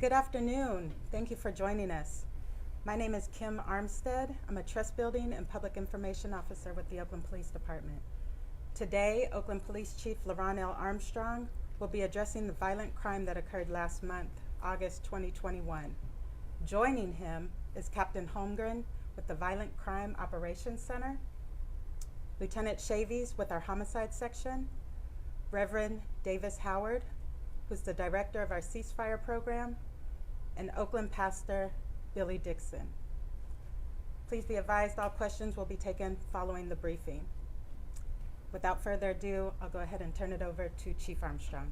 Good afternoon. Thank you for joining us. My name is Kim Armstead. I'm a Trust Building and Public Information Officer with the Oakland Police Department. Today, Oakland Police Chief LeRonne Armstrong will be addressing the violent crime that occurred last month, August 2021. Joining him is Captain Holmgren with the Violent Crime Operations Center, Lieutenant Chavies with our Homicide Section, Reverend Davis Howard, who's the director of our ceasefire program, and Oakland Pastor Billy Dixon. Please be advised all questions will be taken following the briefing. Without further ado, I'll go ahead and turn it over to Chief Armstrong.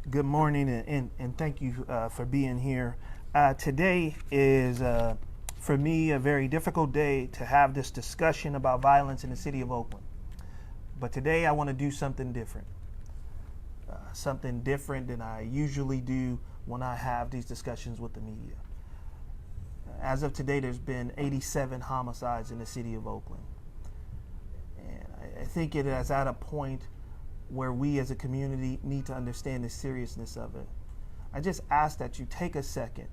Good morning, and thank you for being here. Today is, for me, a very difficult day to have this discussion about violence in the city of Oakland. But today I want to do something different than I usually do when I have these discussions with the media. As of today, there's been 87 homicides in the city of Oakland. And I think it is at a point where we as a community need to understand the seriousness of it. I just ask that you take a second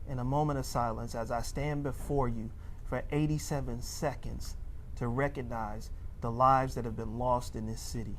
in a moment of silence as I stand before you for 87 seconds to recognize the lives that have been lost in this city.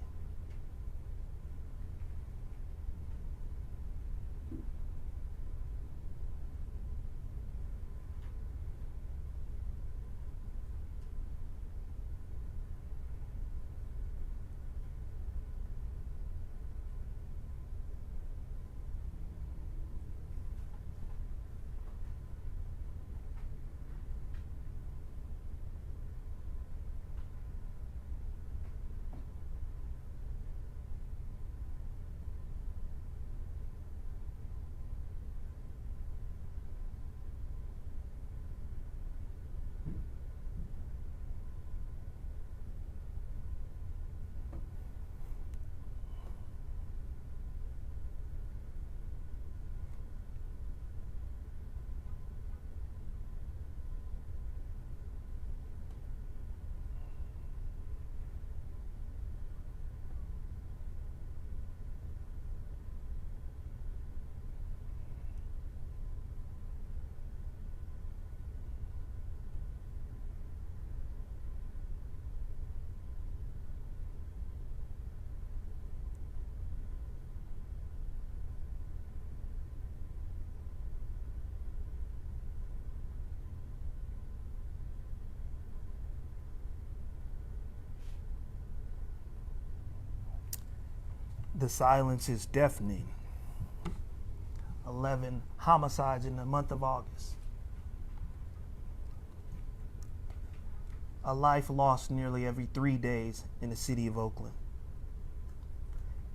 The silence is deafening. 11 homicides in the month of August. A life lost nearly every 3 days in the city of Oakland.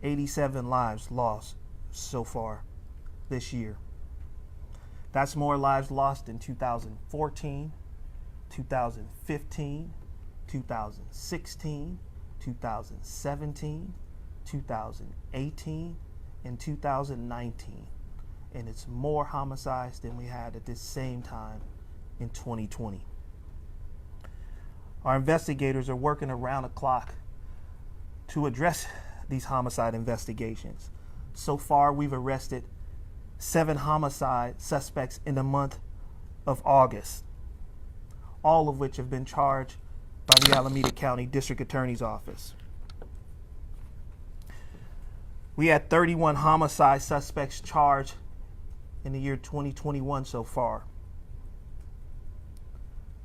87 lives lost so far this year. That's more lives lost in 2014, 2015, 2016, 2017, 2018, and 2019. And it's more homicides than we had at this same time in 2020. Our investigators are working around the clock to address these homicide investigations. So far, we've arrested 7 homicide suspects in the month of August, all of which have been charged by the Alameda County District Attorney's Office. We had 31 homicide suspects charged in the year 2021 so far.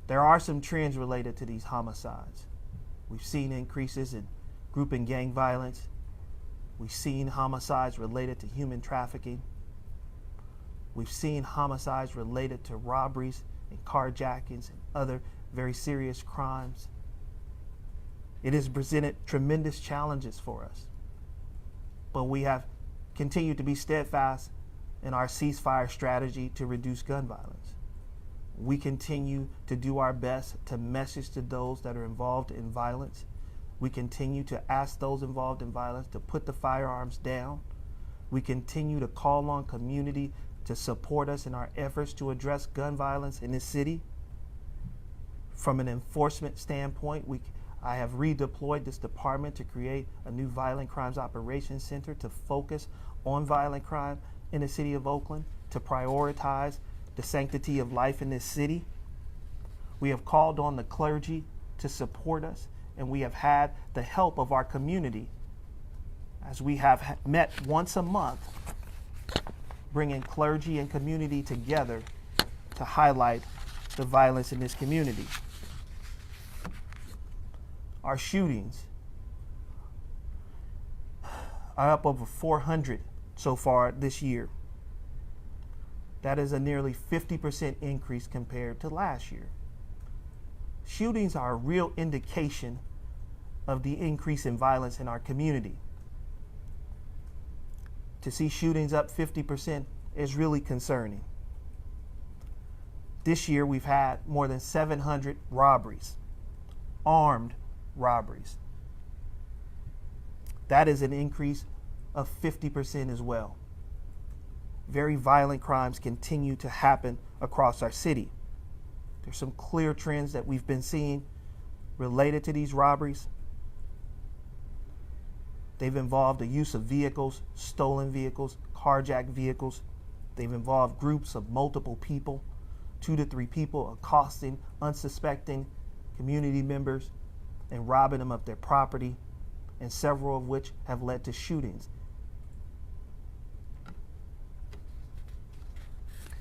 There are some trends related to these homicides. We've seen increases in group and gang violence. We've seen homicides related to human trafficking. We've seen homicides related to robberies and carjackings and other very serious crimes. It has presented tremendous challenges for us. But we have continued to be steadfast in our ceasefire strategy to reduce gun violence. We continue to do our best to message to those that are involved in violence. We continue to ask those involved in violence to put the firearms down. We continue to call on community to support us in our efforts to address gun violence in this city. From an enforcement standpoint, I have redeployed this department to create a new Violent Crimes Operations Center to focus on violent crime in the city of Oakland, to prioritize the sanctity of life in this city. We have called on the clergy to support us, and we have had the help of our community as we have met once a month, bringing clergy and community together to highlight the violence in this community. Our shootings are up over 400 so far this year. That is a nearly 50% increase compared to last year. Shootings are a real indication of the increase in violence in our community. To see shootings up 50% is really concerning. This year we've had more than 700 robberies, armed robberies. That is an increase of 50% as well. Very violent crimes continue to happen across our city. There's some clear trends that we've been seeing related to these robberies. They've involved the use of vehicles, stolen vehicles, carjacked vehicles. They've involved groups of multiple people, 2 to 3 people accosting unsuspecting community members and robbing them of their property, and several of which have led to shootings.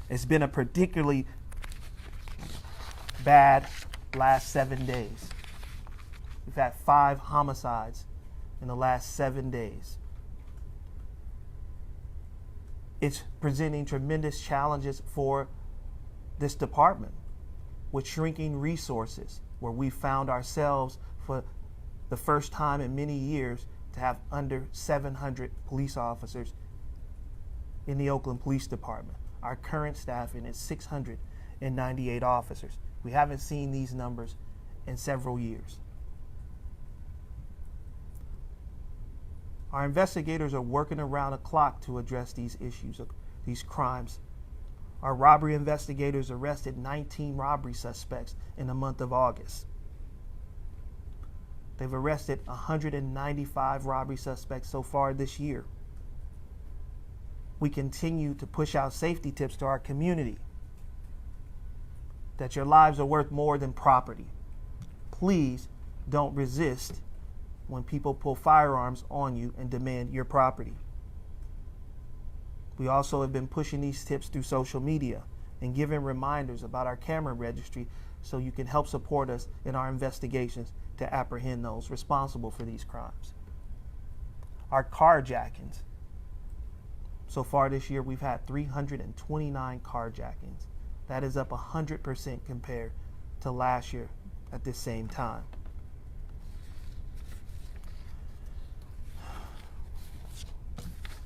It's been a particularly bad last 7 days. We've had 5 homicides in the last 7 days. It's presenting tremendous challenges for this department with shrinking resources, where we found ourselves for the first time in many years to have under 700 police officers in the Oakland Police Department. Our current staffing is 698 officers. We haven't seen these numbers in several years. Our investigators are working around the clock to address these issues, these crimes. Our robbery investigators arrested 19 robbery suspects in the month of August. They've arrested 195 robbery suspects so far this year. We continue to push out safety tips to our community that your lives are worth more than property. Please don't resist when people pull firearms on you and demand your property. We also have been pushing these tips through social media and giving reminders about our camera registry so you can help support us in our investigations to apprehend those responsible for these crimes. Our carjackings. So far this year, we've had 329 carjackings. That is up 100% compared to last year at this same time.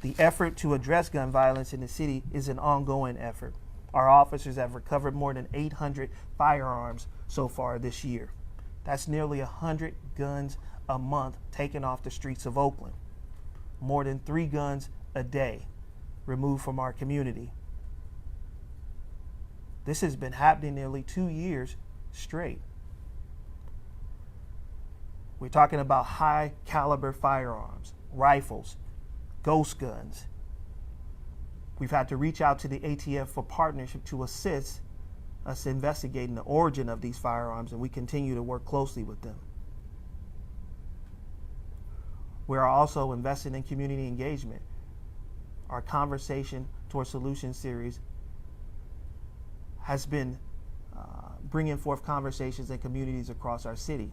The effort to address gun violence in the city is an ongoing effort. Our officers have recovered more than 800 firearms so far this year. That's nearly 100 guns a month taken off the streets of Oakland. More than 3 guns a day removed from our community. This has been happening nearly 2 years straight. We're talking about high caliber firearms, rifles, ghost guns. We've had to reach out to the ATF for partnership to assist us investigating the origin of these firearms, and we continue to work closely with them. We are also investing in community engagement. Our Conversation Toward Solutions series has been bringing forth conversations in communities across our city,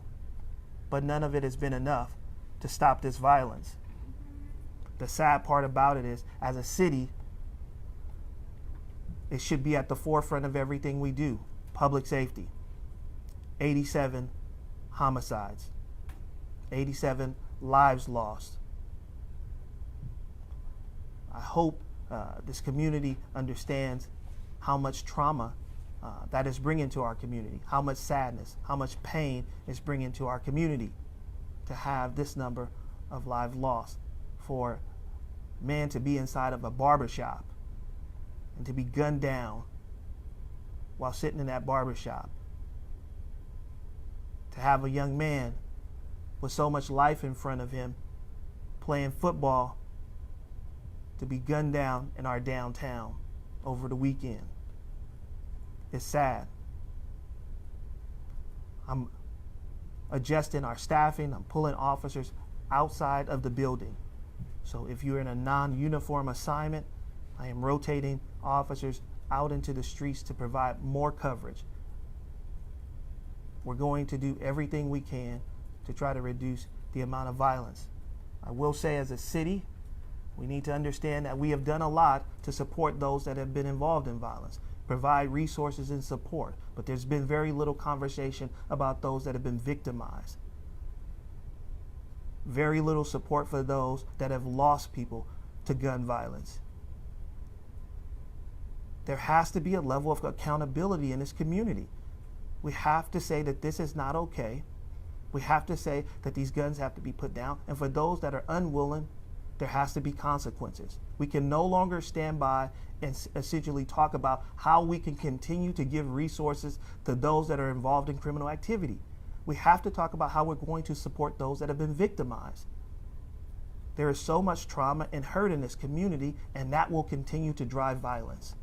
but none of it has been enough to stop this violence. The sad part about it is, as a city, it should be at the forefront of everything we do. Public safety. 87 homicides. 87 lives lost. I hope this community understands how much trauma that is bringing to our community, how much sadness, how much pain it's bringing to our community to have this number of lives lost. For a man to be inside of a barbershop and to be gunned down while sitting in that barbershop, to have a young man with so much life in front of him, playing football, to be gunned down in our downtown over the weekend. It's sad. I'm adjusting our staffing. I'm pulling officers outside of the building. So if you're in a non-uniform assignment, I am rotating officers out into the streets to provide more coverage. We're going to do everything we can to try to reduce the amount of violence. I will say, as a city, we need to understand that we have done a lot to support those that have been involved in violence, provide resources and support, but there's been very little conversation about those that have been victimized. Very little support for those that have lost people to gun violence. There has to be a level of accountability in this community. We have to say that this is not okay. We have to say that these guns have to be put down. And for those that are unwilling, there has to be consequences. We can no longer stand by and essentially talk about how we can continue to give resources to those that are involved in criminal activity. We have to talk about how we're going to support those that have been victimized. There is so much trauma and hurt in this community, and that will continue to drive violence.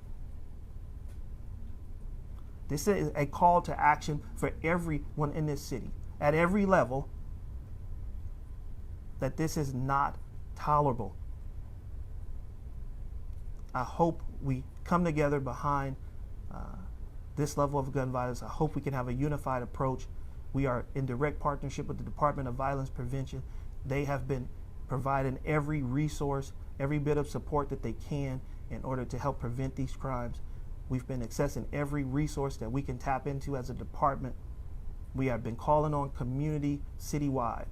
This is a call to action for everyone in this city, at every level, that this is not tolerable. I hope we come together behind this level of gun violence. I hope we can have a unified approach. We are in direct partnership with the Department of Violence Prevention. They have been providing every resource, every bit of support that they can in order to help prevent these crimes. We've been accessing every resource that we can tap into as a department. We have been calling on community citywide.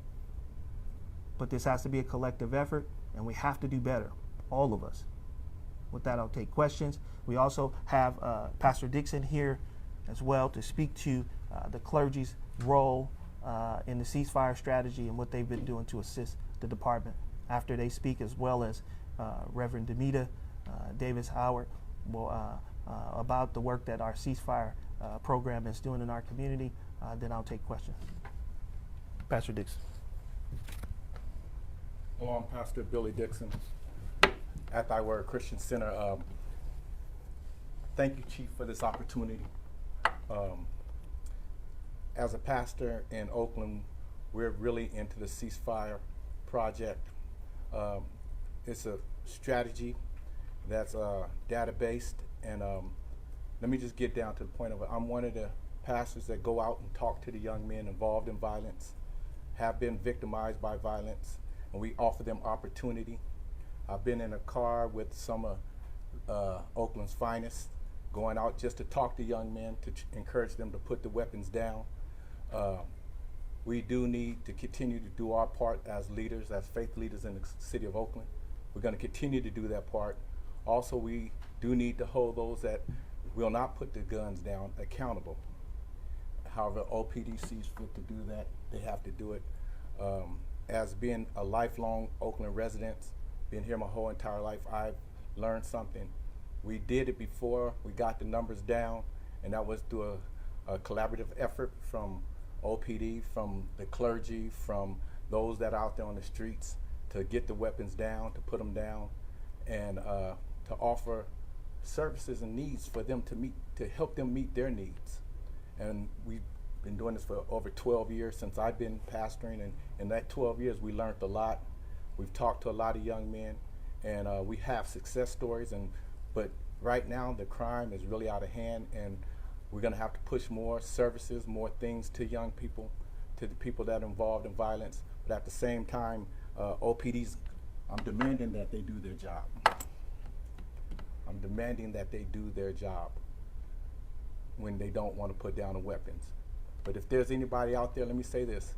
But this has to be a collective effort, and we have to do better, all of us. With that, I'll take questions. We also have Pastor Dixon here as well to speak to the clergy's role in the ceasefire strategy and what they've been doing to assist the department. After they speak, as well as Reverend Demeter Davis Howard will about the work that our ceasefire program is doing in our community, then I'll take questions. Pastor Dixon. Hello, I'm Pastor Billy Dixon at Thy Word Christian Center. Thank you, Chief, for this opportunity. As a pastor in Oakland, we're really into the ceasefire project. It's a strategy that's data-based, and let me just get down to the point of it. I'm one of the pastors that go out and talk to the young men involved in violence, have been victimized by violence, and we offer them opportunity. I've been in a car with some of Oakland's finest, going out just to talk to young men, to encourage them to put the weapons down. We do need to continue to do our part as leaders, as faith leaders in the city of Oakland. We're going to continue to do that part. Also, we do need to hold those that will not put the guns down accountable. However, OPD sees fit to do that, they have to do it. As being a lifelong Oakland resident, been here my whole entire life, I've learned something. We did it before, we got the numbers down, and that was through a collaborative effort from OPD, from the clergy, from those that are out there on the streets to get the weapons down, to put them down, and to offer services and needs for them to meet, to help them meet their needs. And we've been doing this for over 12 years since I've been pastoring, and in that 12 years we learned a lot. We've talked to a lot of young men, and we have success stories, but right now the crime is really out of hand, and we're going to have to push more services, more things to young people, to the people that are involved in violence. But at the same time, OPD's, I'm demanding that they do their job. I'm demanding that they do their job when they don't want to put down the weapons. But if there's anybody out there, let me say this.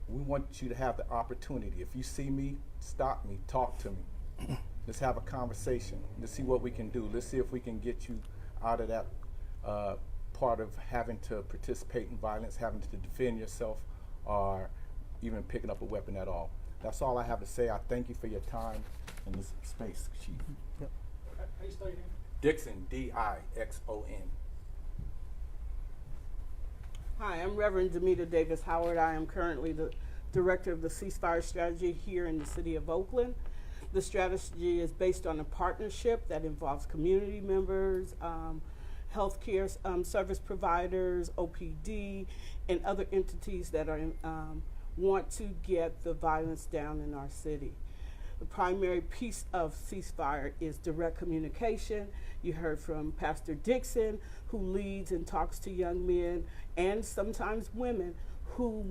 We want you to have the opportunity. If you see me, stop me, talk to me. Let's have a conversation. Let's see what we can do. Let's see if we can get you out of that part of having to participate in violence, having to defend yourself, or even picking up a weapon at all. That's all I have to say. I thank you for your time in this space, Chief. Yep. How you spell your name? Dixon, D-I-X-O-N. Hi, I'm Reverend Demeter Davis Howard. I am currently the director of the ceasefire strategy here in the city of Oakland. The strategy is based on a partnership that involves community members, healthcare service providers, OPD, and other entities that are want to get the violence down in our city. The primary piece of ceasefire is direct communication. You heard from Pastor Dixon, who leads and talks to young men and sometimes women who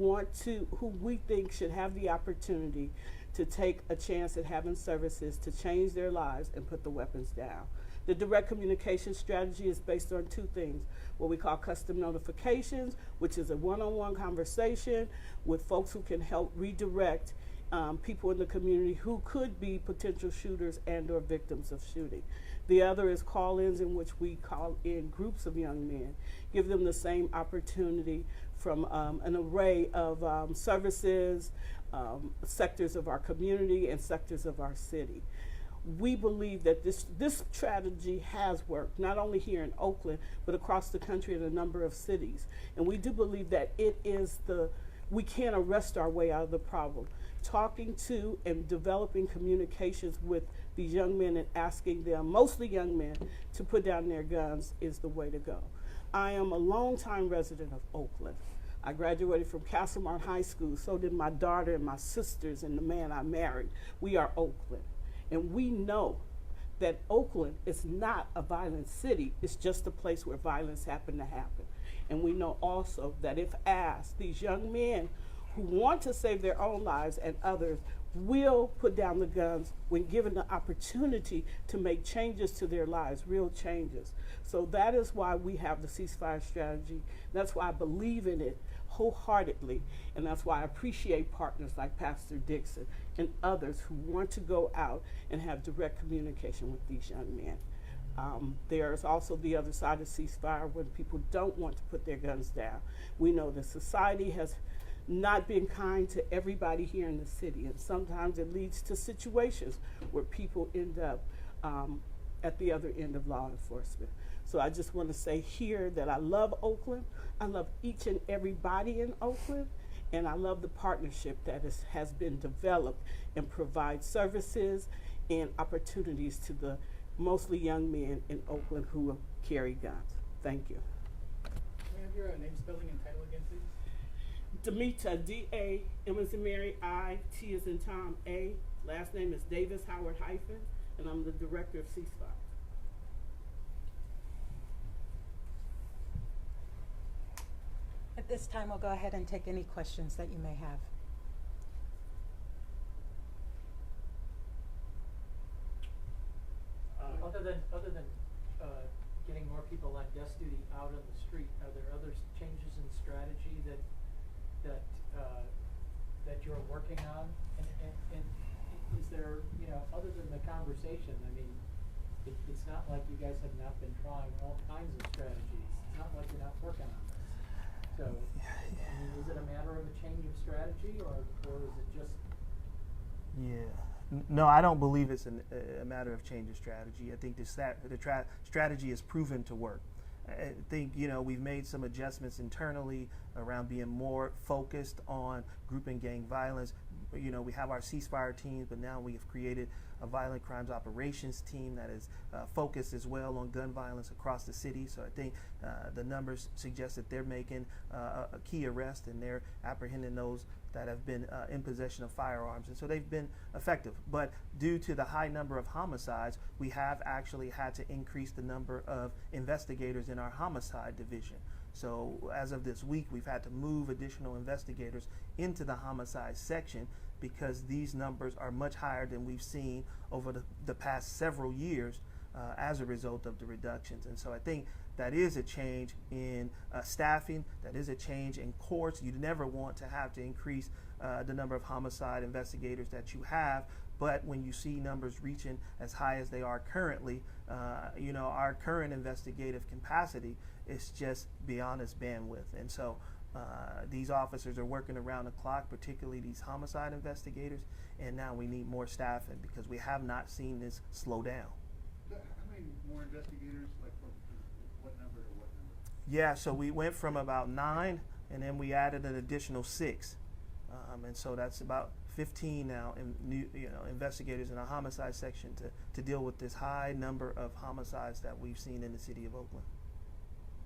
we think should have the opportunity to take a chance at having services to change their lives and put the weapons down. The direct communication strategy is based on two things, what we call custom notifications, which is a one-on-one conversation with folks who can help redirect people in the community who could be potential shooters and or victims of shooting. The other is call-ins, in which we call in groups of young men, give them the same opportunity from an array of services, sectors of our community and sectors of our city. We believe that this strategy has worked, not only here in Oakland, but across the country in a number of cities. And we do believe that we can't arrest our way out of the problem. Talking to and developing communications with these young men and asking them, mostly young men, to put down their guns is the way to go. I am a longtime resident of Oakland. I graduated from Castlemont High School, so did my daughter and my sisters and the man I married. We are Oakland. And we know that Oakland is not a violent city, it's just a place where violence happened to happen. And we know also that if asked, these young men who want to save their own lives and others will put down the guns when given the opportunity to make changes to their lives, real changes. So that is why we have the ceasefire strategy. That's why I believe in it wholeheartedly, and that's why I appreciate partners like Pastor Dixon and others who want to go out and have direct communication with these young men. There's also the other side of ceasefire when people don't want to put their guns down. We know that society has not been kind to everybody here in the city, and sometimes it leads to situations where people end up at the other end of law enforcement. So I just want to say here that I love Oakland. I love each and everybody in Oakland, and I love the partnership that has been developed and provides services and opportunities to the mostly young men in Oakland who carry guns. Thank you. Can we have your name, spelling, and title again, please? Demeter, D-A, M as in Mary, I, T as in Tom, A. Last name is Davis Howard Hyphen, and I'm the director of ceasefire. At this time, we'll go ahead and take any questions that you may have. Other than getting more people on desk duty out on the street, are there other changes in strategy that you're working on? And is there, other than the conversation, I mean, it's not like you guys have not been trying all kinds of strategies. It's not like you're not working on this. So, I mean, is it a matter of a change of strategy, or is it just? Yeah. No, I don't believe it's a matter of change of strategy. I think the strategy is proven to work. I think, we've made some adjustments internally around being more focused on group and gang violence. We have our ceasefire teams, but now we have created a violent crimes operations team that is focused as well on gun violence across the city. So I think the numbers suggest that they're making a key arrest and they're apprehending those that have been in possession of firearms. And so they've been effective. But due to the high number of homicides, we have actually had to increase the number of investigators in our homicide division. So as of this week, we've had to move additional investigators into the homicide section because these numbers are much higher than we've seen over the past several years as a result of the reductions. And so I think that is a change in staffing, that is a change in courts. You never want to have to increase the number of homicide investigators that you have, but when you see numbers reaching as high as they are currently, our current investigative capacity is just beyond its bandwidth. And so these officers are working around the clock, particularly these homicide investigators, and now we need more staffing because we have not seen this slow down. How many more investigators, like from what number to what number? Yeah, so we went from about 9, and then we added an additional 6. And so that's about 15 now in new, investigators in our homicide section to deal with this high number of homicides that we've seen in the city of Oakland.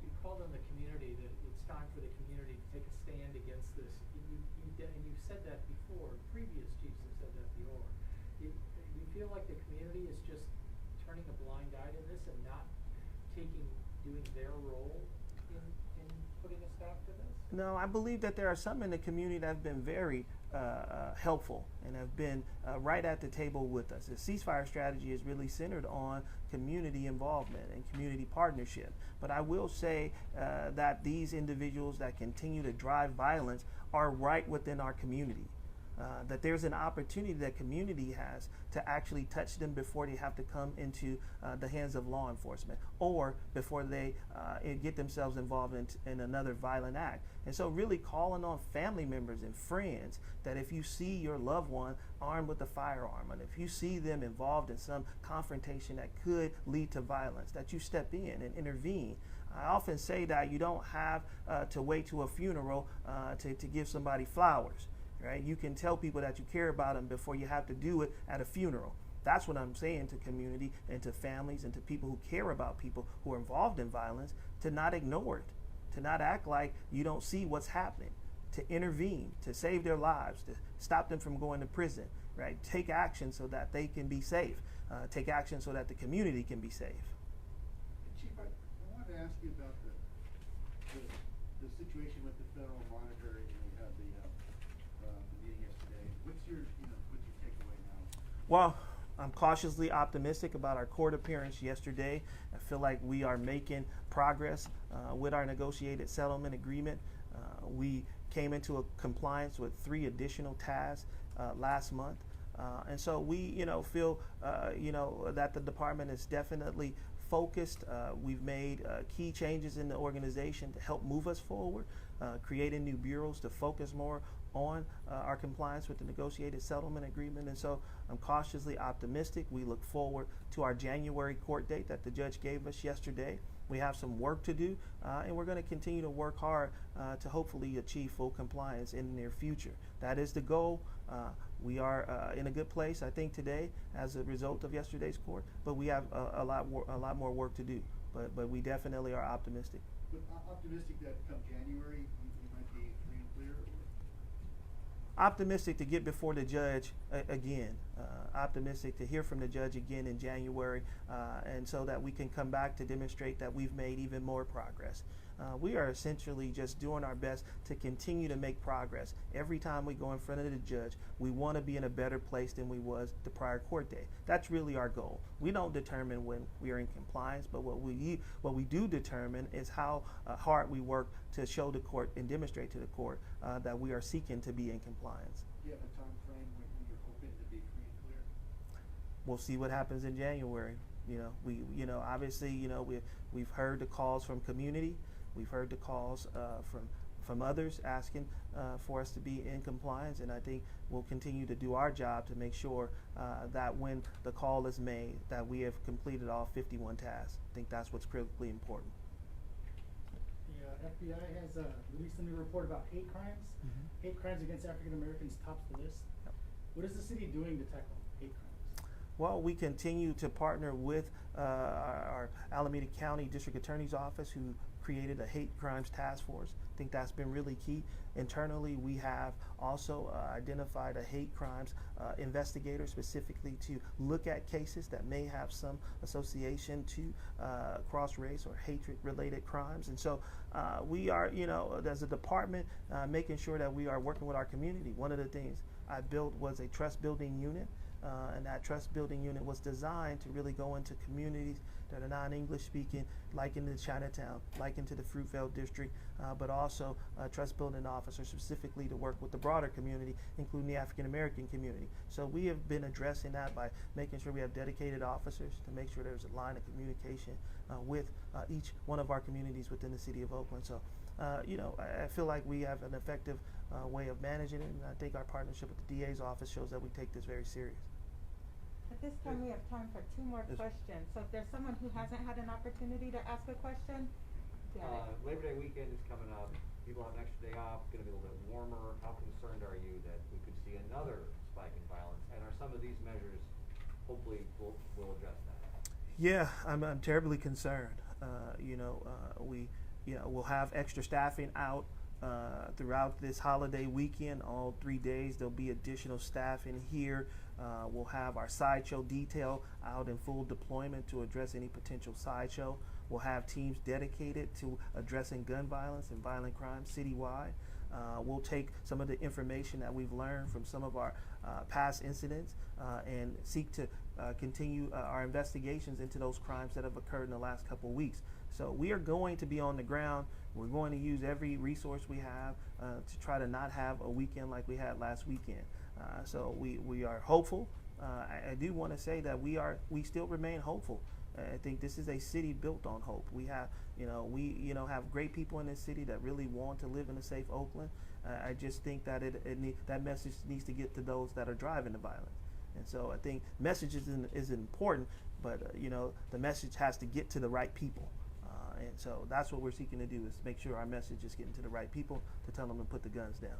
You called on the community that it's time for the community to take a stand against this. And you've said that before. Previous chiefs have said that before. Do you feel like the community is just turning a blind eye to this and not doing their role in putting a stop to this? No, I believe that there are some in the community that have been very helpful and have been right at the table with us. The ceasefire strategy is really centered on community involvement and community partnership. But I will say that these individuals that continue to drive violence are right within our community. That there's an opportunity that community has to actually touch them before they have to come into the hands of law enforcement or before they get themselves involved in another violent act. And so really calling on family members and friends that if you see your loved one armed with a firearm and if you see them involved in some confrontation that could lead to violence, that you step in and intervene. I often say that you don't have to wait to a funeral to give somebody flowers. Right? You can tell people that you care about them before you have to do it at a funeral. That's what I'm saying to community and to families and to people who care about people who are involved in violence, to not ignore it, to not act like you don't see what's happening, to intervene, to save their lives, to stop them from going to prison, right? Take action so that they can be safe. Take action so that the community can be safe. Chief, I wanted to ask you about the situation with the federal monitor. We had the meeting yesterday. What's your takeaway now? Well, I'm cautiously optimistic about our court appearance yesterday. I feel like we are making progress with our negotiated settlement agreement. We came into a compliance with 3 additional tasks last month. And so we, feel, that the department is definitely focused. We've made key changes in the organization to help move us forward, creating new bureaus to focus more on our compliance with the negotiated settlement agreement. And so I'm cautiously optimistic. We look forward to our January court date that the judge gave us yesterday. We have some work to do, and we're going to continue to work hard to hopefully achieve full compliance in the near future. That is the goal. We are in a good place, I think, today as a result of yesterday's court, but we have a lot more work to do. But we definitely are optimistic. But optimistic that come January you might be free and clear? Optimistic to get before the judge again. Optimistic to hear from the judge again in January, and so that we can come back to demonstrate that we've made even more progress. We are essentially just doing our best to continue to make progress. Every time we go in front of the judge, we want to be in a better place than we was the prior court day. That's really our goal. We don't determine when we are in compliance, but what we do determine is how hard we work to show the court and demonstrate to the court that we are seeking to be in compliance. Do you have a time frame when you're hoping to be free and clear? We'll see what happens in January. Obviously, we've heard the calls from community. We've heard the calls from others asking for us to be in compliance, and I think we'll continue to do our job to make sure that when the call is made, that we have completed all 51 tasks. I think that's what's critically important. The FBI has released a new report about hate crimes. Mm-hmm. Hate crimes against African Americans tops the list. Yep. What is the city doing to tackle hate crimes? Well, we continue to partner with our Alameda County District Attorney's Office, who created a hate crimes task force. I think that's been really key. Internally, we have also identified a hate crimes investigator specifically to look at cases that may have some association to cross-race or hatred-related crimes. And so we are, as a department, making sure that we are working with our community. One of the things I built was a trust-building unit. And that trust building unit was designed to really go into communities that are non-English speaking, like into Chinatown, like into the Fruitvale district, but also a trust building officer specifically to work with the broader community, including the African American community. So we have been addressing that by making sure we have dedicated officers to make sure there's a line of communication with each one of our communities within the city of Oakland. So I feel like we have an effective way of managing it, and I think our partnership with the DA's office shows that we take this very serious. At this time, we have time for 2 more Yes. questions. So if there's someone who hasn't had an opportunity to ask a question, Labor Day weekend is coming up. people have an extra day off, it's going to be a little bit warmer. How concerned are you that we could see another spike in violence? And are some of these measures hopefully will address that? Yeah, I'm terribly concerned. We'll have extra staffing out throughout this holiday weekend. All 3 days there'll be additional staff in here. We'll have our sideshow detail out in full deployment to address any potential sideshow. We'll have teams dedicated to addressing gun violence and violent crime citywide. We'll take some of the information that we've learned from some of our past incidents and seek to continue our investigations into those crimes that have occurred in the last couple of weeks. So we are going to be on the ground. We're going to use every resource we have to try to not have a weekend like we had last weekend. So we are hopeful. I do want to say that we still remain hopeful. I think this is a city built on hope. We have, have great people in this city that really want to live in a safe Oakland. I just think that that message needs to get to those that are driving the violence. And so I think message is important, but the message has to get to the right people. And so that's what we're seeking to do, is make sure our message is getting to the right people to tell them to put the guns down.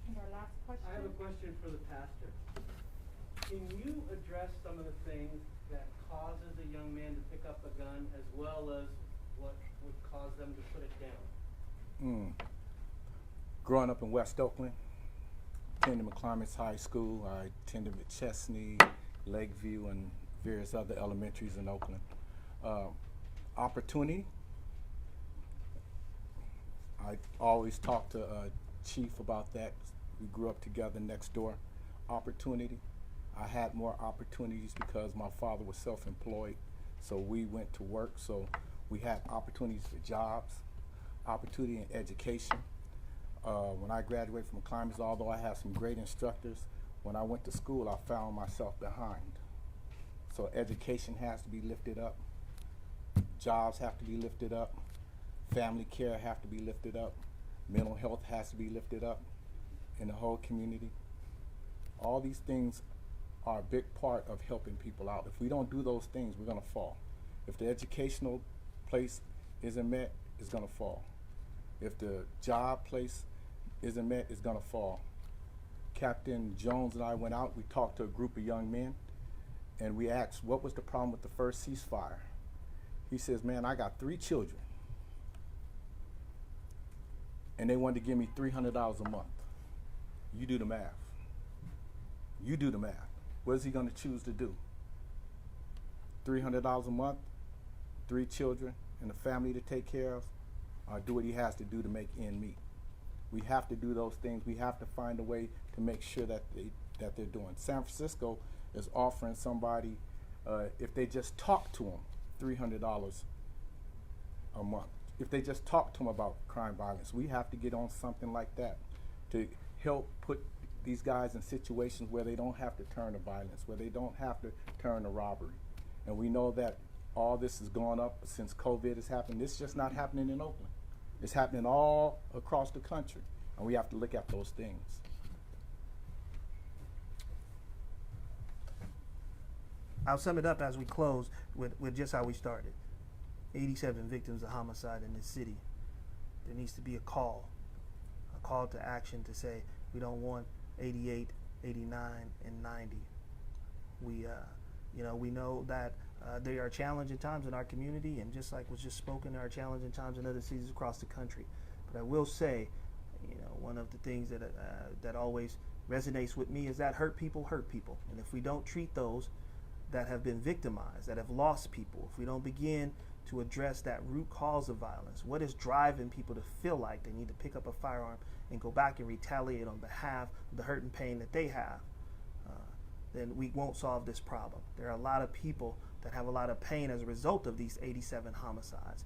And our last question. I have a question for the pastor. Can you address some of the things that causes a young man to pick up a gun, as well as what would cause them to put it down? Growing up in West Oakland, attended McClymonds High School, I attended Chesney, Lakeview, and various other elementaries in Oakland. Opportunity. I always talk to Chief about that. We grew up together next door. Opportunity. I had more opportunities because my father was self-employed, so we went to work. So we had opportunities for jobs, opportunity in education. When I graduated from McClymonds, although I had some great instructors, when I went to school, I found myself behind. So education has to be lifted up. Jobs have to be lifted up. Family care have to be lifted up. Mental health has to be lifted up in the whole community. All these things are a big part of helping people out. If we don't do those things, we're going to fall. If the educational place isn't met, it's going to fall. If the job place isn't met, it's going to fall. Captain Jones and I went out, we talked to a group of young men, and we asked, what was the problem with the first ceasefire? He says, man, I got 3 children, and they wanted to give me $300 a month. You do the math. You do the math. What is he going to choose to do? $300 a month, 3 children, and a family to take care of, or do what he has to do to make ends meet? We have to do those things. We have to find a way to make sure that they're doing. San Francisco is offering somebody, if they just talk to them, $300 a month. If they just talk to them about crime violence, we have to get on something like that to help put these guys in situations where they don't have to turn to violence, where they don't have to turn to robbery. And we know that all this has gone up since COVID has happened. This is just not happening in Oakland. It's happening all across the country, and we have to look at those things. I'll sum it up as we close with just how we started. 87 victims of homicide in this city. There needs to be a call to action to say we don't want 88, 89, and 90. We know that there are challenging times in our community, and just like was just spoken, there are challenging times in other cities across the country. But I will say, one of the things that always resonates with me is that hurt people, and if we don't treat those that have been victimized, that have lost people, if we don't begin to address that root cause of violence, what is driving people to feel like they need to pick up a firearm and go back and retaliate on behalf of the hurt and pain that they have, then we won't solve this problem. There are a lot of people that have a lot of pain as a result of these 87 homicides.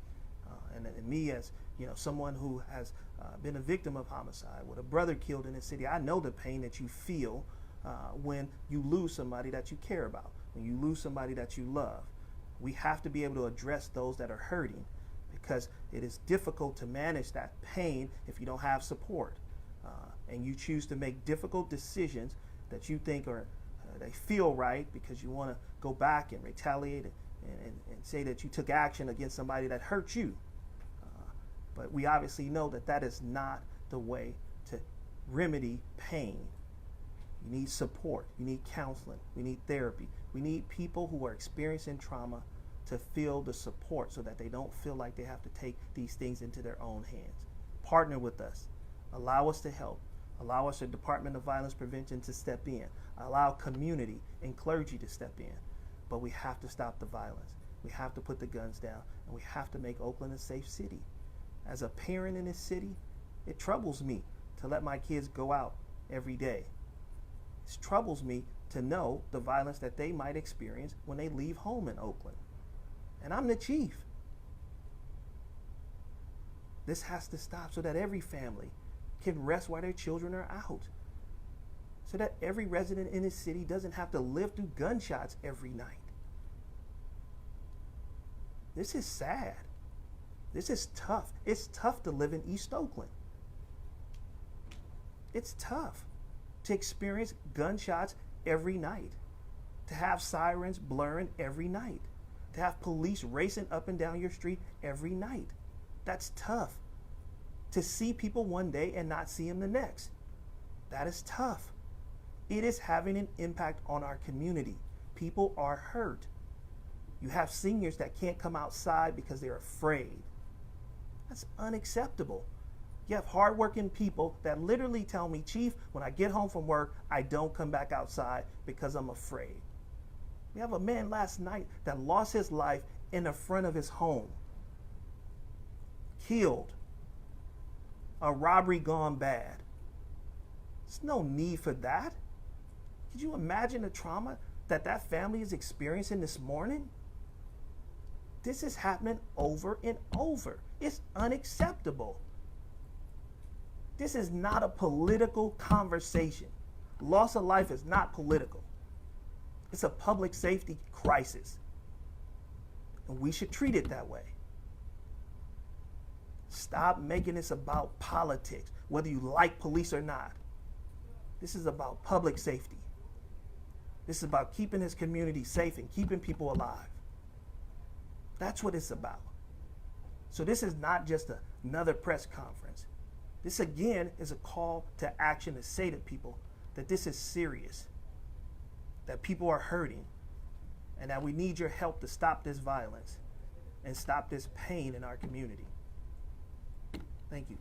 And me, as someone who has been a victim of homicide, with a brother killed in this city, I know the pain that you feel when you lose somebody that you care about, when you lose somebody that you love. We have to be able to address those that are hurting, because it is difficult to manage that pain if you don't have support. And you choose to make difficult decisions that you think are they feel right because you want to go back and retaliate and say that you took action against somebody that hurt you. But we obviously know that that is not the way to remedy pain. You need support. You need counseling. We need therapy. We need people who are experiencing trauma to feel the support so that they don't feel like they have to take these things into their own hands. Partner with us. Allow us to help. Allow us, the Department of Violence Prevention, to step in. Allow community and clergy to step in. But we have to stop the violence. We have to put the guns down, and we have to make Oakland a safe city. As a parent in this city, it troubles me to let my kids go out every day. It troubles me to know the violence that they might experience when they leave home in Oakland. And I'm the chief. This has to stop so that every family can rest while their children are out. So that every resident in this city doesn't have to live through gunshots every night. This is sad. This is tough. It's tough to live in East Oakland. It's tough to experience gunshots every night, to have sirens blaring every night, to have police racing up and down your street every night. That's tough. To see people one day and not see them the next. That is tough. It is having an impact on our community. People are hurt. You have seniors that can't come outside because they're afraid. That's unacceptable. You have hardworking people that literally tell me, Chief, when I get home from work, I don't come back outside because I'm afraid. We have a man last night that lost his life in the front of his home. Killed. A robbery gone bad. There's no need for that. Could you imagine the trauma that that family is experiencing this morning? This is happening over and over. It's unacceptable. This is not a political conversation. Loss of life is not political. It's a public safety crisis. And we should treat it that way. Stop making this about politics, whether you like police or not. This is about public safety. This is about keeping this community safe and keeping people alive. That's what it's about. So this is not just another press conference. This, again, is a call to action to say to people that this is serious, that people are hurting, and that we need your help to stop this violence and stop this pain in our community. Thank you.